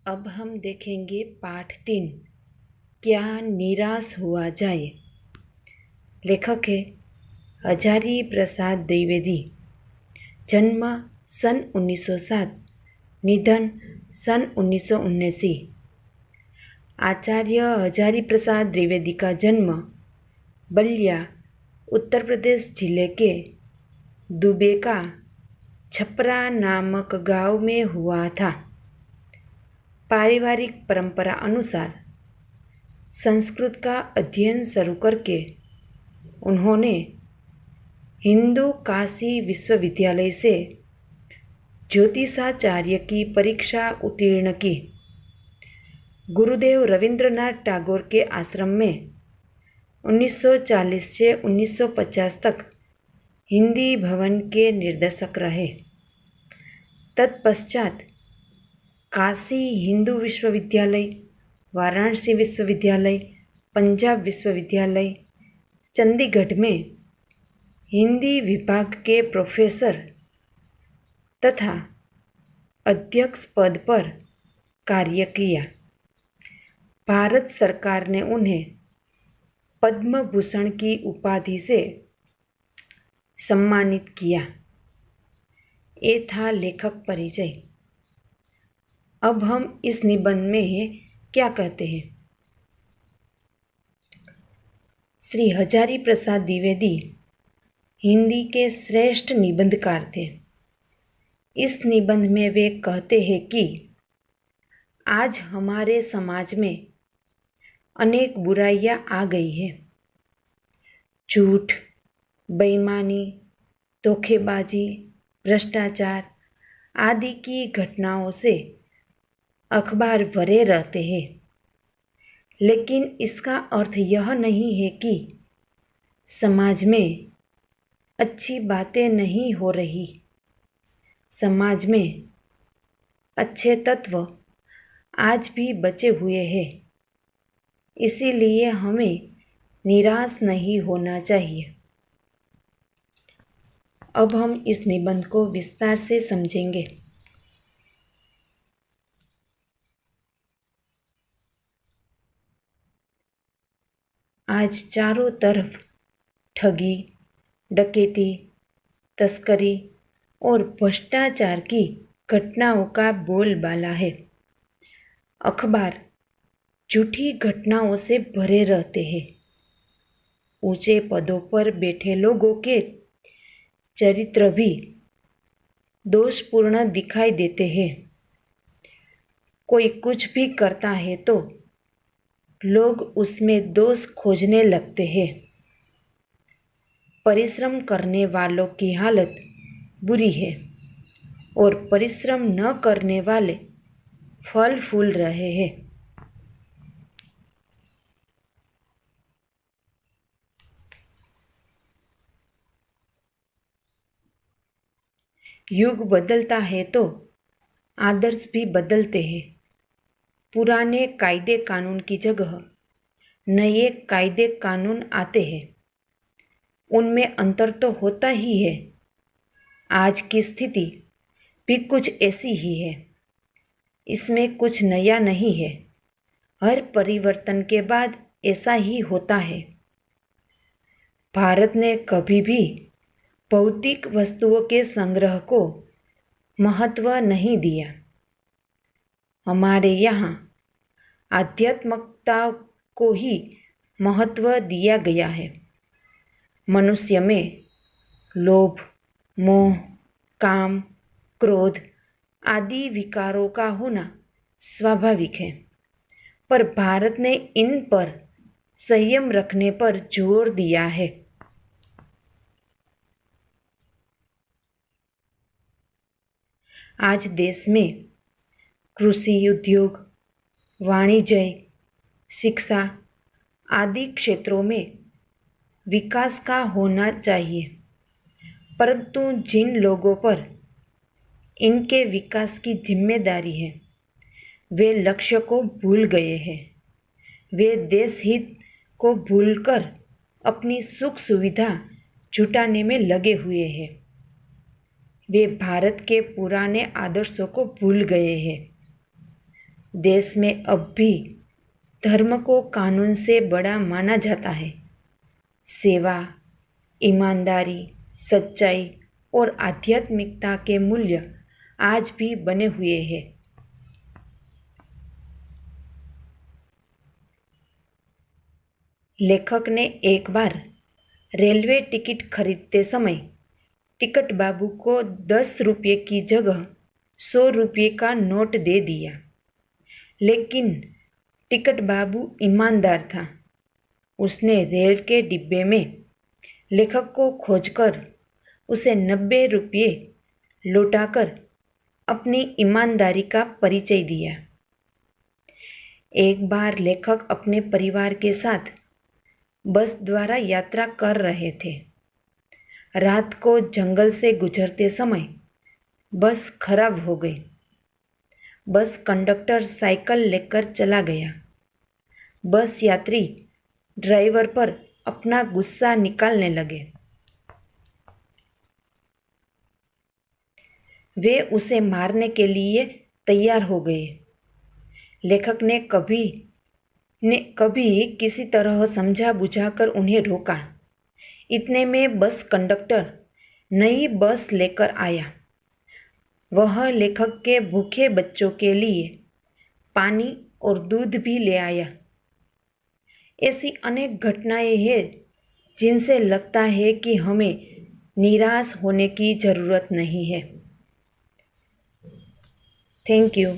अब हम देखेंगे पाठ 3, क्या निराश हुआ जाए। लेखक है हजारी प्रसाद द्विवेदी। जन्म सन 1907, निधन सन 1979। आचार्य हजारी प्रसाद द्विवेदी का जन्म बलिया, उत्तर प्रदेश जिले के दुबे का छपरा नामक गांव में हुआ था। पारिवारिक परंपरा अनुसार संस्कृत का अध्ययन शुरू करके उन्होंने हिंदू काशी विश्वविद्यालय से ज्योतिषाचार्य की परीक्षा उत्तीर्ण की। गुरुदेव रविंद्रनाथ टैगोर के आश्रम में 1940 से 1950 तक हिंदी भवन के निर्देशक रहे। तत्पश्चात काशी हिंदू विश्वविद्यालय, वाराणसी विश्वविद्यालय, पंजाब विश्वविद्यालय, चंडीगढ़ में हिंदी विभाग के प्रोफेसर तथा अध्यक्ष पद पर कार्य किया। भारत सरकार ने उन्हें पद्म भूषण की उपाधि से सम्मानित किया। ये था लेखक परिचय। अब हम इस निबंध में क्या कहते हैं। श्री हजारी प्रसाद द्विवेदी हिंदी के श्रेष्ठ निबंधकार थे। इस निबंध में वे कहते हैं कि आज हमारे समाज में अनेक बुराइयां आ गई हैं। झूठ, बेईमानी, धोखेबाजी, भ्रष्टाचार आदि की घटनाओं से अखबार भरे रहते हैं। लेकिन इसका अर्थ यह नहीं है कि समाज में अच्छी बातें नहीं हो रही। समाज में अच्छे तत्व आज भी बचे हुए हैं। इसीलिए हमें निराश नहीं होना चाहिए। अब हम इस निबंध को विस्तार से समझेंगे। आज चारों तरफ ठगी, डकैती, तस्करी और भ्रष्टाचार की घटनाओं का बोलबाला है। अखबार झूठी घटनाओं से भरे रहते हैं। ऊंचे पदों पर बैठे लोगों के चरित्र भी दोषपूर्ण दिखाई देते हैं। कोई कुछ भी करता है तो लोग उसमें दोष खोजने लगते हैं। परिश्रम करने वालों की हालत बुरी है और परिश्रम न करने वाले फल फूल रहे हैं। युग बदलता है तो आदर्श भी बदलते हैं। पुराने कायदे कानून की जगह नए कायदे कानून आते हैं। उनमें अंतर तो होता ही है। आज की स्थिति भी कुछ ऐसी ही है। इसमें कुछ नया नहीं है। हर परिवर्तन के बाद ऐसा ही होता है। भारत ने कभी भी भौतिक वस्तुओं के संग्रह को महत्व नहीं दिया। हमारे यहाँ आध्यात्मिकता को ही महत्व दिया गया है। मनुष्य में लोभ, मोह, काम, क्रोध आदि विकारों का होना स्वाभाविक है, पर भारत ने इन पर संयम रखने पर जोर दिया है। आज देश में कृषि, उद्योग, वाणिज्य, शिक्षा आदि क्षेत्रों में विकास का होना चाहिए, परंतु जिन लोगों पर इनके विकास की जिम्मेदारी है वे लक्ष्य को भूल गए हैं। वे देश हित को भूलकर अपनी सुख सुविधा जुटाने में लगे हुए हैं। वे भारत के पुराने आदर्शों को भूल गए हैं। देश में अब भी धर्म को कानून से बड़ा माना जाता है। सेवा, ईमानदारी, सच्चाई और आध्यात्मिकता के मूल्य आज भी बने हुए हैं। लेखक ने एक बार रेलवे टिकट खरीदते समय टिकट बाबू को 10 रुपये की जगह 100 रुपये का नोट दे दिया, लेकिन टिकट बाबू ईमानदार था। उसने रेल के डिब्बे में लेखक को खोजकर उसे 90 रुपये लौटाकर अपनी ईमानदारी का परिचय दिया। एक बार लेखक अपने परिवार के साथ बस द्वारा यात्रा कर रहे थे। रात को जंगल से गुजरते समय बस खराब हो गई। बस कंडक्टर साइकिल लेकर चला गया। बस यात्री ड्राइवर पर अपना गुस्सा निकालने लगे। वे उसे मारने के लिए तैयार हो गए। लेखक ने कभी किसी तरह समझा बुझाकर उन्हें रोका। इतने में बस कंडक्टर नई बस लेकर आया। वह लेखक के भूखे बच्चों के लिए पानी और दूध भी ले आया। ऐसी अनेक घटनाएं हैं जिनसे लगता है कि हमें निराश होने की ज़रूरत नहीं है। Thank you.